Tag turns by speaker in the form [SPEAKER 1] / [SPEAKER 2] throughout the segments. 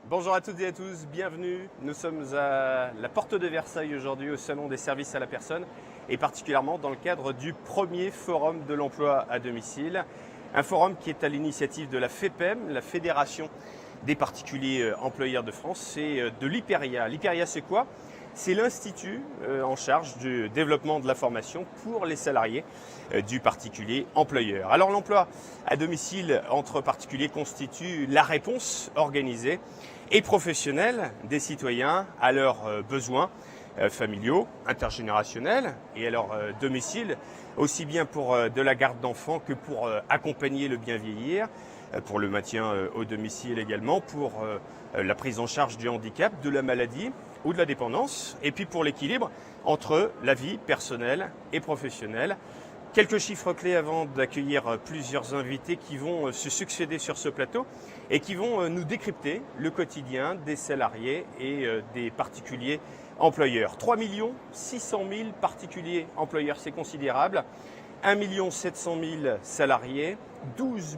[SPEAKER 1] Bonjour à toutes et à tous, bienvenue. Nous sommes à la porte de Versailles aujourd'hui au Salon des services à la personne et particulièrement dans le cadre du premier forum de l'emploi à domicile. Un forum qui est à l'initiative de la FEPEM, la Fédération des particuliers employeurs de France, et de l'Hyperia. L'Hyperia, c'est quoi? C'est l'institut en charge du développement de la formation pour les salariés du particulier employeur. Alors l'emploi à domicile entre particuliers constitue la réponse organisée et professionnelle des citoyens à leurs besoins familiaux, intergénérationnels et à leur domicile, aussi bien pour de la garde d'enfants que pour accompagner le bien vieillir, pour le maintien au domicile également, pour la prise en charge du handicap, de la maladie ou de la dépendance, et puis pour l'équilibre entre la vie personnelle et professionnelle. Quelques chiffres clés avant d'accueillir plusieurs invités qui vont se succéder sur ce plateau et qui vont nous décrypter le quotidien des salariés et des particuliers employeurs. 3 600 000 particuliers employeurs, c'est considérable. 1 700 000 salariés, 12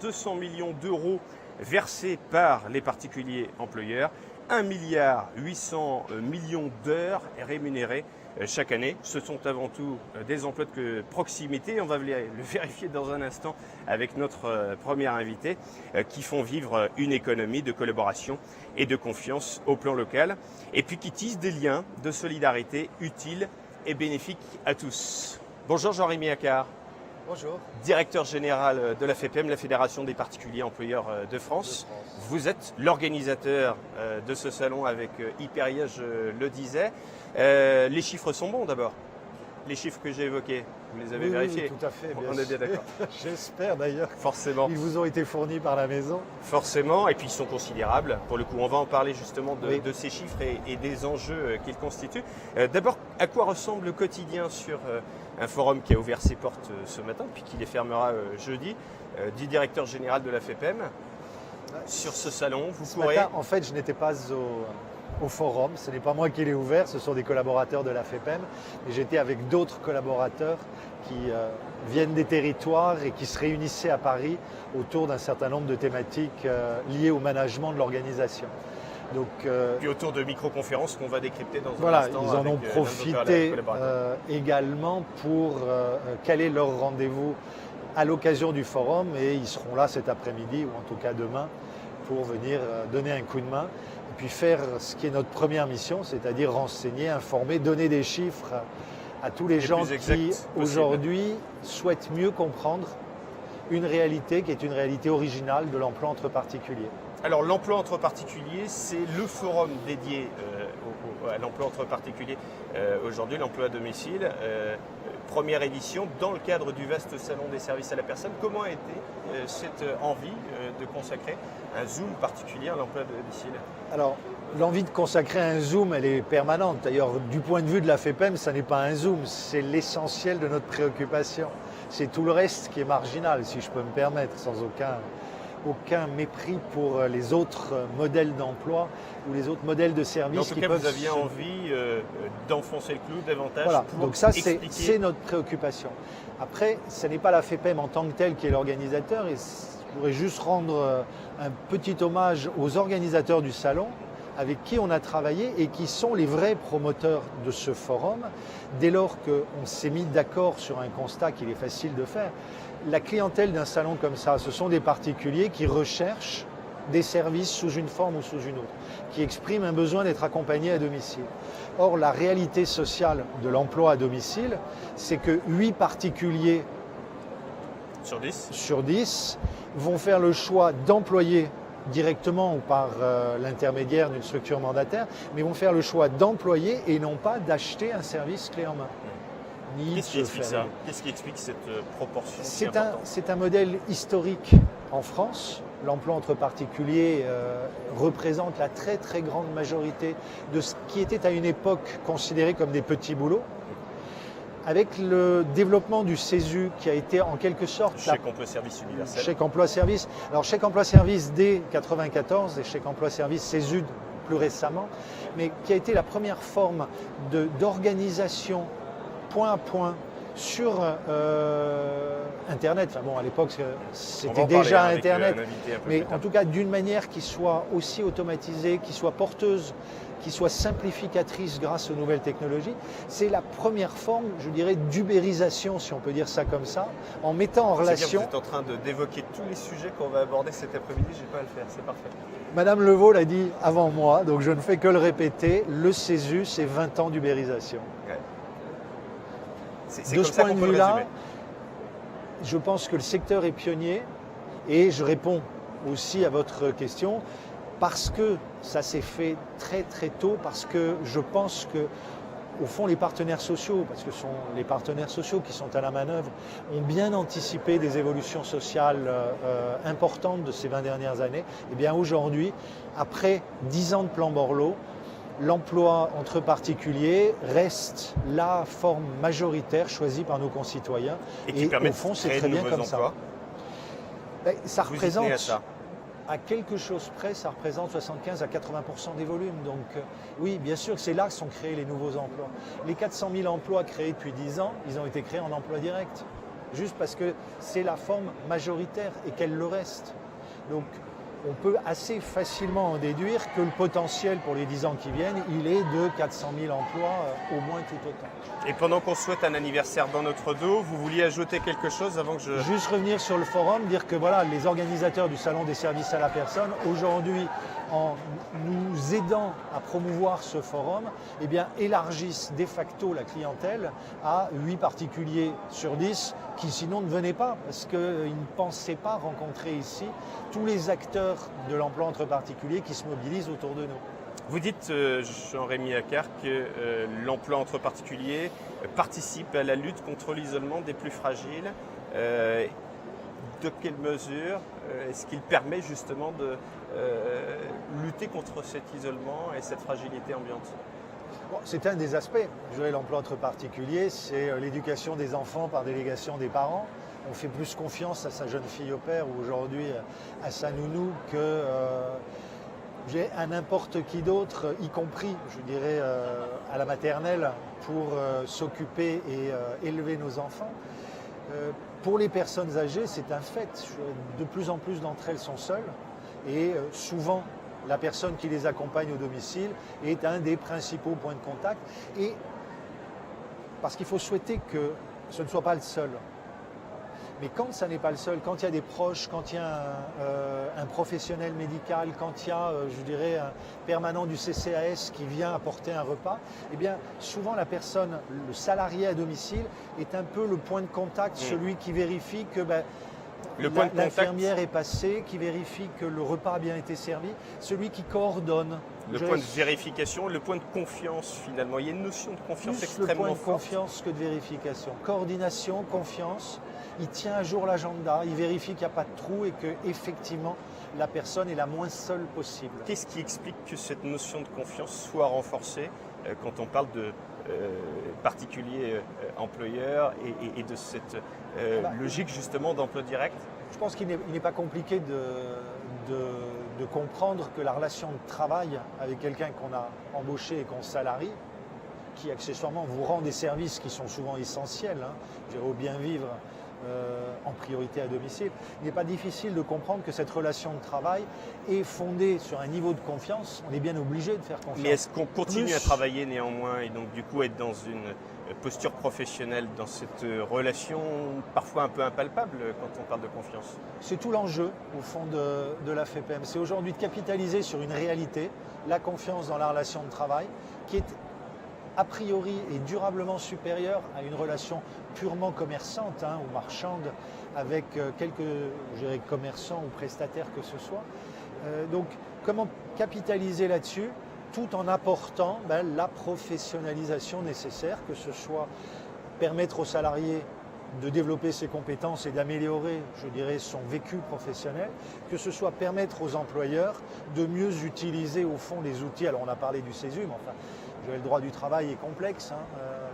[SPEAKER 1] 200 milliards d'euros versés par les particuliers employeurs, 1,8 milliard d'heures rémunérées chaque année. Ce sont avant tout des emplois de proximité, on va le vérifier dans un instant avec notre premier invité, qui font vivre une économie de collaboration et de confiance au plan local, et puis qui tissent des liens de solidarité utiles et bénéfiques à tous. Bonjour Jean-Rémy Accard.
[SPEAKER 2] Bonjour.
[SPEAKER 1] Directeur général de la FEPEM, la Fédération des particuliers employeurs de France. Vous êtes l'organisateur de ce salon avec Hyperia, je le disais. Les chiffres sont bons d'abord. Les chiffres que j'ai évoqués, vous les avez vérifiés?
[SPEAKER 2] Oui, tout à fait.
[SPEAKER 1] On est bien d'accord.
[SPEAKER 2] J'espère d'ailleurs.
[SPEAKER 1] Forcément.
[SPEAKER 2] Ils vous ont été fournis par la maison.
[SPEAKER 1] Forcément, et puis ils sont considérables. Pour le coup, on va en parler justement de ces chiffres et des enjeux qu'ils constituent. D'abord, à quoi ressemble le quotidien sur un forum qui a ouvert ses portes ce matin, puis qui les fermera jeudi, du directeur général de la FEPEM? Sur ce salon, vous courez.
[SPEAKER 2] En fait, je n'étais pas au forum, ce n'est pas moi qui l'ai ouvert, ce sont des collaborateurs de la FEPEM, et j'étais avec d'autres collaborateurs qui viennent des territoires et qui se réunissaient à Paris autour d'un certain nombre de thématiques liées au management de l'organisation.
[SPEAKER 1] Donc, puis autour de micro-conférences qu'on va décrypter dans un instant.
[SPEAKER 2] Ils en ont profité également pour caler leur rendez-vous à l'occasion du forum, et ils seront là cet après-midi, ou en tout cas demain, pour venir donner un coup de main et puis faire ce qui est notre première mission, c'est-à-dire renseigner, informer, donner des chiffres à tous les gens qui aujourd'hui souhaitent mieux comprendre une réalité qui est une réalité originale de l'emploi entre particuliers.
[SPEAKER 1] Alors l'emploi entre particuliers, c'est le forum dédié à l'emploi entre particuliers aujourd'hui, l'emploi à domicile. Première édition dans le cadre du vaste salon des services à la personne. Comment a été cette envie de consacrer un zoom particulier à l'emploi à domicile?
[SPEAKER 2] Alors, l'envie de consacrer un zoom, elle est permanente. D'ailleurs, du point de vue de la FEPEM, ça n'est pas un zoom, c'est l'essentiel de notre préoccupation. C'est tout le reste qui est marginal, si je peux me permettre, sans aucun mépris pour les autres modèles d'emploi ou les autres modèles de services.
[SPEAKER 1] En tout cas, vous aviez envie d'enfoncer le clou davantage.
[SPEAKER 2] Voilà,
[SPEAKER 1] pour
[SPEAKER 2] donc ça
[SPEAKER 1] expliquer...
[SPEAKER 2] c'est notre préoccupation. Après, ce n'est pas la FEPEM en tant que telle qui est l'organisateur, et je voudrais juste rendre un petit hommage aux organisateurs du salon avec qui on a travaillé et qui sont les vrais promoteurs de ce forum, dès lors qu'on s'est mis d'accord sur un constat qu'il est facile de faire. La clientèle d'un salon comme ça, ce sont des particuliers qui recherchent des services sous une forme ou sous une autre, qui expriment un besoin d'être accompagnés à domicile. Or, la réalité sociale de l'emploi à domicile, c'est que 8 particuliers sur 10 vont faire le choix d'employer directement ou par l'intermédiaire d'une structure mandataire, mais vont faire le choix d'employer et non pas d'acheter un service clé en main.
[SPEAKER 1] Qu'est-ce qui explique ça? Qu'est-ce qui explique cette proportion?
[SPEAKER 2] C'est un modèle historique en France. L'emploi entre particuliers représente la très très grande majorité de ce qui était à une époque considéré comme des petits boulots. Avec le développement du CESU qui a été en quelque sorte...
[SPEAKER 1] Chèque emploi-service universel.
[SPEAKER 2] Chèque emploi-service. Alors chèque emploi-service dès 1994 et chèque emploi-service CESU plus récemment, mais qui a été la première forme d'organisation point à point sur Internet. Enfin bon, à l'époque,
[SPEAKER 1] On va
[SPEAKER 2] c'était
[SPEAKER 1] en
[SPEAKER 2] déjà
[SPEAKER 1] parler, avec,
[SPEAKER 2] Internet,
[SPEAKER 1] un invité un peu
[SPEAKER 2] mais
[SPEAKER 1] plus tard.
[SPEAKER 2] en tout cas d'une manière qui soit aussi automatisée, qui soit porteuse, qui soit simplificatrice grâce aux nouvelles technologies. C'est la première forme, je dirais, d'ubérisation, si on peut dire ça comme ça, en mettant en
[SPEAKER 1] C'est-à-dire que
[SPEAKER 2] relation...
[SPEAKER 1] vous êtes en train d'évoquer tous les sujets qu'on va aborder cet après-midi, j'ai pas à le faire, c'est parfait.
[SPEAKER 2] Madame Levaux l'a dit avant moi, donc je ne fais que le répéter, le CESU, c'est 20 ans d'ubérisation.
[SPEAKER 1] Ouais. C'est
[SPEAKER 2] De
[SPEAKER 1] comme
[SPEAKER 2] ce
[SPEAKER 1] ça
[SPEAKER 2] point
[SPEAKER 1] qu'on
[SPEAKER 2] de
[SPEAKER 1] peut le
[SPEAKER 2] vue-là,
[SPEAKER 1] résumer.
[SPEAKER 2] je pense que le secteur est pionnier et je réponds aussi à votre question parce que ça s'est fait très très tôt, parce que je pense que au fond les partenaires sociaux, parce que ce sont les partenaires sociaux qui sont à la manœuvre, ont bien anticipé des évolutions sociales importantes de ces 20 dernières années. Et bien aujourd'hui, après 10 ans de plan Borloo, l'emploi entre particuliers reste la forme majoritaire choisie par nos concitoyens.
[SPEAKER 1] Et qui permet
[SPEAKER 2] au fond,
[SPEAKER 1] de
[SPEAKER 2] c'est
[SPEAKER 1] créer
[SPEAKER 2] très
[SPEAKER 1] de
[SPEAKER 2] bien
[SPEAKER 1] nouveaux
[SPEAKER 2] comme
[SPEAKER 1] emplois.
[SPEAKER 2] ça. Ça
[SPEAKER 1] Vous y
[SPEAKER 2] représente,
[SPEAKER 1] tenez à ça.
[SPEAKER 2] à quelque chose près, ça représente 75 à 80% des volumes. Donc oui, bien sûr que c'est là que sont créés les nouveaux emplois. Les 400 000 emplois créés depuis 10 ans, ils ont été créés en emploi direct. Juste parce que c'est la forme majoritaire et qu'elle le reste. Donc on peut assez facilement en déduire que le potentiel pour les 10 ans qui viennent, il est de 400 000 emplois, au moins tout autant.
[SPEAKER 1] Et pendant qu'on souhaite un anniversaire dans notre dos, vous vouliez ajouter quelque chose avant que je...
[SPEAKER 2] Juste revenir sur le forum, dire que voilà, les organisateurs du Salon des services à la personne, aujourd'hui, en nous aidant à promouvoir ce forum, eh bien, élargissent de facto la clientèle à 8 particuliers sur 10 qui sinon ne venaient pas parce qu'ils ne pensaient pas rencontrer ici tous les acteurs de l'emploi entre particuliers qui se mobilisent autour de nous.
[SPEAKER 1] Vous dites, Jean-Rémy Accart, que l'emploi entre particuliers participe à la lutte contre l'isolement des plus fragiles. De quelle mesure est-ce qu'il permet justement de lutter contre cet isolement et cette fragilité ambiante?
[SPEAKER 2] Bon, c'est un des aspects. Je dirais l'emploi entre particuliers, c'est l'éducation des enfants par délégation des parents. On fait plus confiance à sa jeune fille au père ou aujourd'hui à sa nounou que à n'importe qui d'autre, y compris, je dirais, à la maternelle pour s'occuper et élever nos enfants. Pour les personnes âgées, c'est un fait. De plus en plus d'entre elles sont seules et souvent la personne qui les accompagne au domicile est un des principaux points de contact. Et parce qu'il faut souhaiter que ce ne soit pas le seul. Mais quand ça n'est pas le seul, quand il y a des proches, quand il y a un professionnel médical, quand il y a, je dirais, un permanent du CCAS qui vient apporter un repas, eh bien, souvent la personne, le salarié à domicile, est un peu le point de contact, celui qui vérifie que l'infirmière est passée, qui vérifie que le repas a bien été servi, celui qui coordonne.
[SPEAKER 1] Le point de vérification, le point de confiance finalement. Il y a une notion de confiance
[SPEAKER 2] Plus
[SPEAKER 1] extrêmement
[SPEAKER 2] le point de
[SPEAKER 1] forte.
[SPEAKER 2] confiance que de vérification. Coordination, confiance. Il tient à jour l'agenda, il vérifie qu'il n'y a pas de trou et que effectivement la personne est la moins seule possible.
[SPEAKER 1] Qu'est-ce qui explique que cette notion de confiance soit renforcée quand on parle de particuliers employeurs et de cette logique justement d'emploi direct?
[SPEAKER 2] Je pense qu'il n'est pas compliqué de comprendre que la relation de travail avec quelqu'un qu'on a embauché et qu'on salarie, qui accessoirement vous rend des services qui sont souvent essentiels, je dirais au bien vivre, en priorité à domicile, il n'est pas difficile de comprendre que cette relation de travail est fondée sur un niveau de confiance. On est bien obligé de faire confiance.
[SPEAKER 1] Mais est-ce qu'on continue à travailler néanmoins et donc du coup être dans une posture professionnelle, dans cette relation parfois un peu impalpable quand on parle de confiance?
[SPEAKER 2] C'est tout l'enjeu au fond de la FEPEM. C'est aujourd'hui de capitaliser sur une réalité, la confiance dans la relation de travail, qui est a priori et durablement supérieure à une relation purement commerçante ou marchande avec quelques commerçants ou prestataires que ce soit. Donc comment capitaliser là-dessus tout en apportant la professionnalisation nécessaire, que ce soit permettre aux salariés de développer ses compétences et d'améliorer, je dirais, son vécu professionnel, que ce soit permettre aux employeurs de mieux utiliser au fond les outils. Alors on a parlé du CESU, mais enfin, le droit du travail est complexe,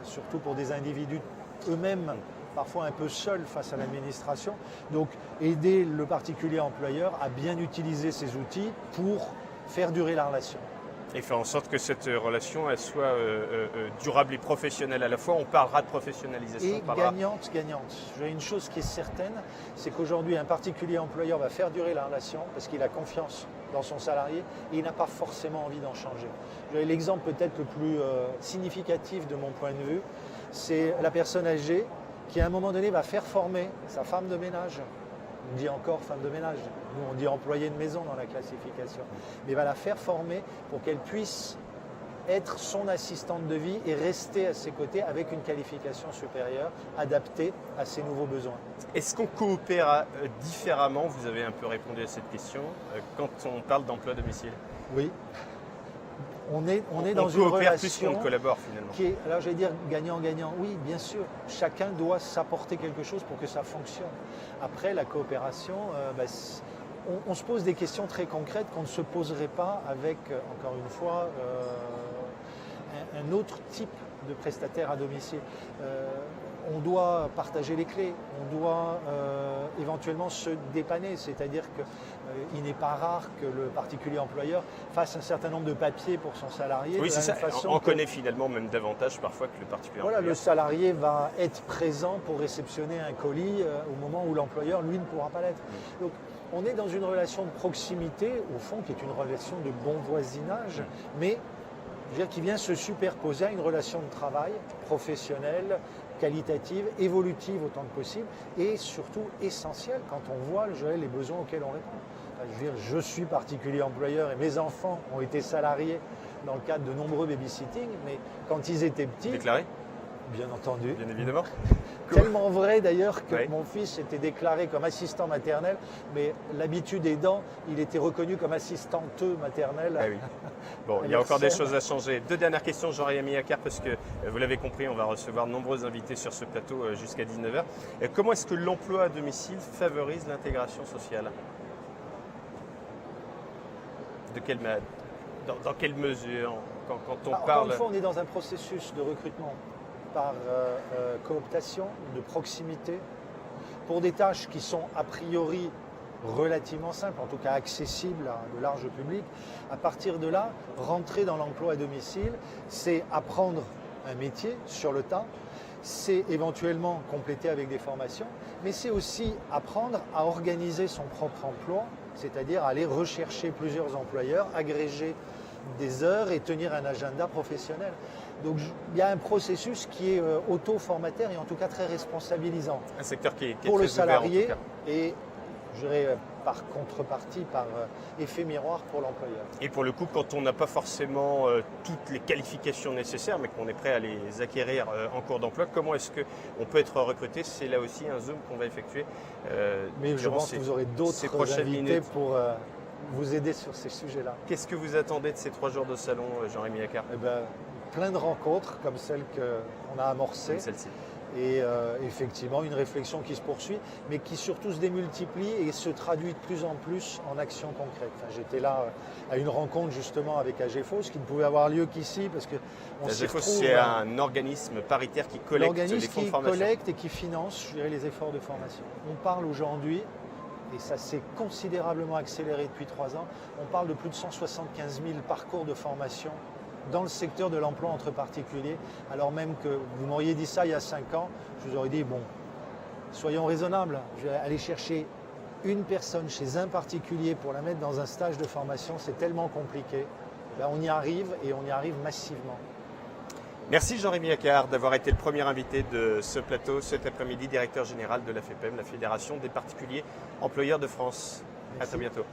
[SPEAKER 2] surtout pour des individus eux-mêmes parfois un peu seuls face à l'administration. Donc aider le particulier employeur à bien utiliser ces outils pour faire durer la relation.
[SPEAKER 1] Et faire en sorte que cette relation elle soit durable et professionnelle à la fois. On parlera de professionnalisation.
[SPEAKER 2] Et gagnante. Une chose qui est certaine, c'est qu'aujourd'hui, un particulier employeur va faire durer la relation parce qu'il a confiance dans son salarié et il n'a pas forcément envie d'en changer. L'exemple peut-être le plus significatif de mon point de vue, c'est la personne âgée qui à un moment donné va faire former sa femme de ménage. On dit encore femme de ménage, nous on dit employé de maison dans la classification, mais va la faire former pour qu'elle puisse être son assistante de vie et rester à ses côtés avec une qualification supérieure adaptée à ses nouveaux besoins.
[SPEAKER 1] Est-ce qu'on coopère différemment, vous avez un peu répondu à cette question, quand on parle d'emploi à domicile?
[SPEAKER 2] Oui. On est dans une relation
[SPEAKER 1] plus qu'on collabore finalement.
[SPEAKER 2] Qui est, alors j'allais dire gagnant-gagnant. Oui, bien sûr, chacun doit s'apporter quelque chose pour que ça fonctionne. Après, la coopération, on se pose des questions très concrètes qu'on ne se poserait pas avec, encore une fois, un autre type de prestataire à domicile. On doit partager les clés, on doit éventuellement se dépanner, c'est-à-dire qu'il n'est pas rare que le particulier employeur fasse un certain nombre de papiers pour son salarié.
[SPEAKER 1] Oui, c'est ça. On connaît finalement même davantage parfois que le particulier employeur.
[SPEAKER 2] Le salarié va être présent pour réceptionner un colis au moment où l'employeur, lui, ne pourra pas l'être. Donc, on est dans une relation de proximité, au fond, qui est une relation de bon voisinage, mais qui vient se superposer à une relation de travail professionnelle, qualitative, évolutive autant que possible, et surtout essentielle quand on voit les besoins auxquels on répond. Je suis particulier employeur et mes enfants ont été salariés dans le cadre de nombreux babysitting, mais quand ils étaient petits...
[SPEAKER 1] Déclaré ?
[SPEAKER 2] Bien entendu.
[SPEAKER 1] Bien évidemment.
[SPEAKER 2] Tellement vrai d'ailleurs que
[SPEAKER 1] oui.
[SPEAKER 2] Mon fils était déclaré comme assistant maternel, mais l'habitude aidant, il était reconnu comme assistanteux maternel.
[SPEAKER 1] Ah oui. Bon, il y a encore des choses à changer. Deux dernières questions, Jean-Rémy Accart, parce que vous l'avez compris, on va recevoir de nombreux invités sur ce plateau jusqu'à 19h. Comment est-ce que l'emploi à domicile favorise l'intégration sociale ? Dans quelle mesure quand on parle...
[SPEAKER 2] Encore une fois, on est dans un processus de recrutement par cooptation, de proximité, pour des tâches qui sont a priori relativement simples, en tout cas accessibles à de large public. À partir de là, rentrer dans l'emploi à domicile, c'est apprendre un métier sur le tas, c'est éventuellement compléter avec des formations, mais c'est aussi apprendre à organiser son propre emploi, c'est-à-dire aller rechercher plusieurs employeurs, agréger des heures et tenir un agenda professionnel. Donc il y a un processus qui est auto-formateur et en tout cas très responsabilisant.
[SPEAKER 1] Un secteur qui est
[SPEAKER 2] pour
[SPEAKER 1] très
[SPEAKER 2] le salarié
[SPEAKER 1] ouvert,
[SPEAKER 2] et je dirais par contrepartie, par effet miroir pour l'employeur.
[SPEAKER 1] Et pour le coup, quand on n'a pas forcément toutes les qualifications nécessaires, mais qu'on est prêt à les acquérir en cours d'emploi, comment est-ce qu'on peut être recruté? C'est là aussi un zoom qu'on va effectuer.
[SPEAKER 2] Mais je pense que vous aurez d'autres invités pour vous aider sur ces sujets-là.
[SPEAKER 1] Qu'est-ce que vous attendez de ces 3 jours de salon, Jean-Rémy Accart?
[SPEAKER 2] Plein de rencontres comme celles qu'on a amorcées.
[SPEAKER 1] Comme celle-ci.
[SPEAKER 2] Et effectivement, une réflexion qui se poursuit, mais qui surtout se démultiplie et se traduit de plus en plus en actions concrètes. J'étais là à une rencontre justement avec AGEFOS qui ne pouvait avoir lieu qu'ici parce que
[SPEAKER 1] AGEFOS, c'est un organisme paritaire qui collecte les fonds de formation.
[SPEAKER 2] Qui collecte et qui finance, je dirais, les efforts de formation. On parle aujourd'hui, et ça s'est considérablement accéléré depuis 3 ans, on parle de plus de 175 000 parcours de formation dans le secteur de l'emploi entre particuliers, alors même que vous m'auriez dit ça il y a 5 ans, je vous aurais dit, bon, soyons raisonnables, je vais aller chercher une personne chez un particulier pour la mettre dans un stage de formation, c'est tellement compliqué. On y arrive et on y arrive massivement.
[SPEAKER 1] Merci Jean-Rémy Accart d'avoir été le premier invité de ce plateau cet après-midi, directeur général de la FEPEM, la Fédération des particuliers employeurs de France.
[SPEAKER 2] Merci.
[SPEAKER 1] À très bientôt.